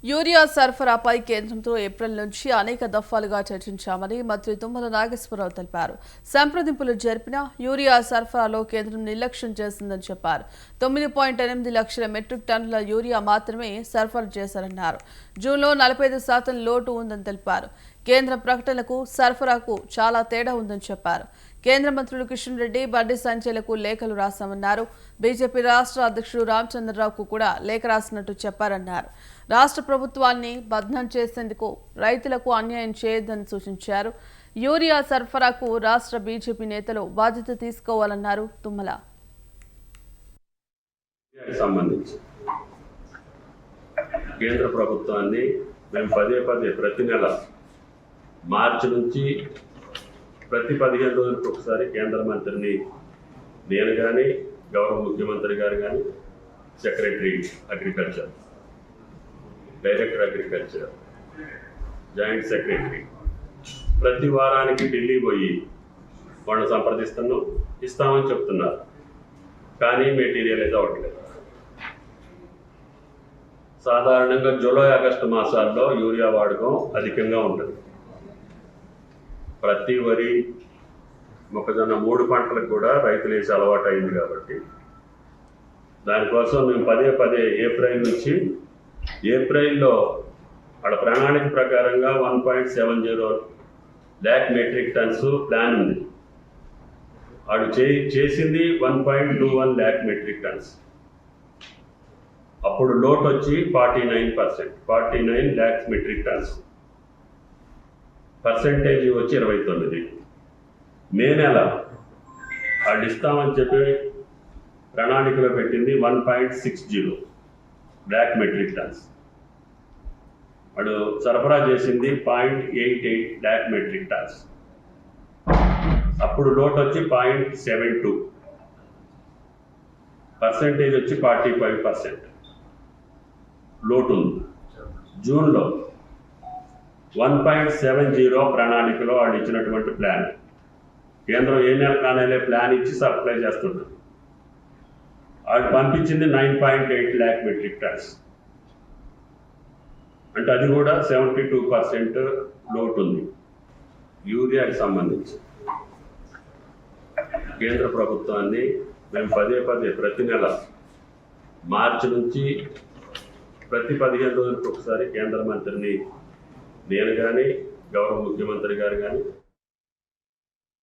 Urea సరఫరాపై కేంద్రంతో April నుంచి అనేక దఫాలుగా చర్చించామని మంత్రి తుమ్మల నాగేశ్వరరావు తెలిపారు. సంప్రదింపులు జరిపిన యూరియా సరఫరాలో కేంద్రం నిర్లక్ష్యం చేసిందని చెప్పారు. 9.8 లక్షల మెట్రిక్ టన్నుల యూరియా మాత్రమే సరఫరా చేశారన్నారు. జూన్లో 45% లోటు ఉందని తెలిపారు. కేంద్ర ప్రకటనలకు సరఫరాకు చాలా తేడా ఉందని చెప్పారు. కేంద్ర మంత్రులు కిషన్ రెడ్డి, బండి సంజయ్లకు లేఖలు రాశామన్నారు. బీజేపీ రాష్ట్ర అధ్యక్షుడు రామచంద్రరావుకు కూడా లేఖ రాసినట్టు చెప్పారన్నారు. రాష్ట్ర ప్రభుత్వాన్ని బద్నం చేసేందుకు రైతులకు అన్యాయం చేయొద్దని సూచించారు. యూరియా సరఫరాకు రాష్ట్ర బీజేపీ నేతలు బాధ్యత తీసుకోవాలన్నారు తుమ్మల. కేంద్ర ప్రభుత్వాన్ని మేము పదే ప్రతి నెల మార్చి నుంచి ప్రతి 15 రోజులకు ఒకసారి కేంద్ర మంత్రిని నేను కానీ, గౌరవ ముఖ్యమంత్రి గారు కానీ, secretary agriculture, director agriculture, joint secretary ప్రతి వారానికి ఢిల్లీ పోయి వాళ్ళని సంప్రదిస్తున్నాం, ఇస్తామని చెప్తున్నారు. కానీ మెటీరియల్ అయితే అవ్వట్లేదు. సాధారణంగా జూలై, ఆగస్టు మాసాల్లో యూరియా వాడకం అధికంగా ఉంటుంది. ప్రతి వరి, మొక్కజొన్న 3 పంటలకు కూడా రైతులు వేసే అలవాటు అయింది. కాబట్టి దానికోసం మేము పదే ఏప్రిల్ నుంచి ఏప్రిల్లో వాళ్ళ ప్రణాళిక ప్రకారంగా 1.70 lakh మెట్రిక్ టన్స్ ప్లాన్ ఉంది. వాడు చేసింది 1.21 lakh మెట్రిక్ టన్స్. అప్పుడు లోటు వచ్చి 49 lakhs మెట్రిక్ టన్స్, పర్సెంటేజ్ వచ్చి 29. మే నెల వాళ్ళు ఇస్తామని చెప్పి ప్రణాళికలో పెట్టింది 1.60 lakh మెట్రిక్ టన్స్. వాడు సరఫరా చేసింది 0.88 lakh మెట్రిక్ టన్స్. అప్పుడు లోటు వచ్చి 0.72, పర్సెంటేజ్ వచ్చి 45% లోటు ఉంది. జూన్లో 1.70 ప్రణాళికలో వాళ్ళు ఇచ్చినటువంటి ప్లాన్, కేంద్రం ఏ నెల కానేలే ప్లాన్ ఇచ్చి సప్లై చేస్తున్నారు. వాళ్ళు పంపించింది 9.8 lakh మెట్రిక్ టన్స్. అంటే అది కూడా 72% లోటు ఉంది. యూరియాకి సంబంధించి కేంద్ర ప్రభుత్వాన్ని మేము పదే ప్రతి నెల మార్చి నుంచి ప్రతి 15 రోజులకు ఒకసారి కేంద్ర మంత్రిని నేను కానీ, గౌరవ ముఖ్యమంత్రి గారు కానీ,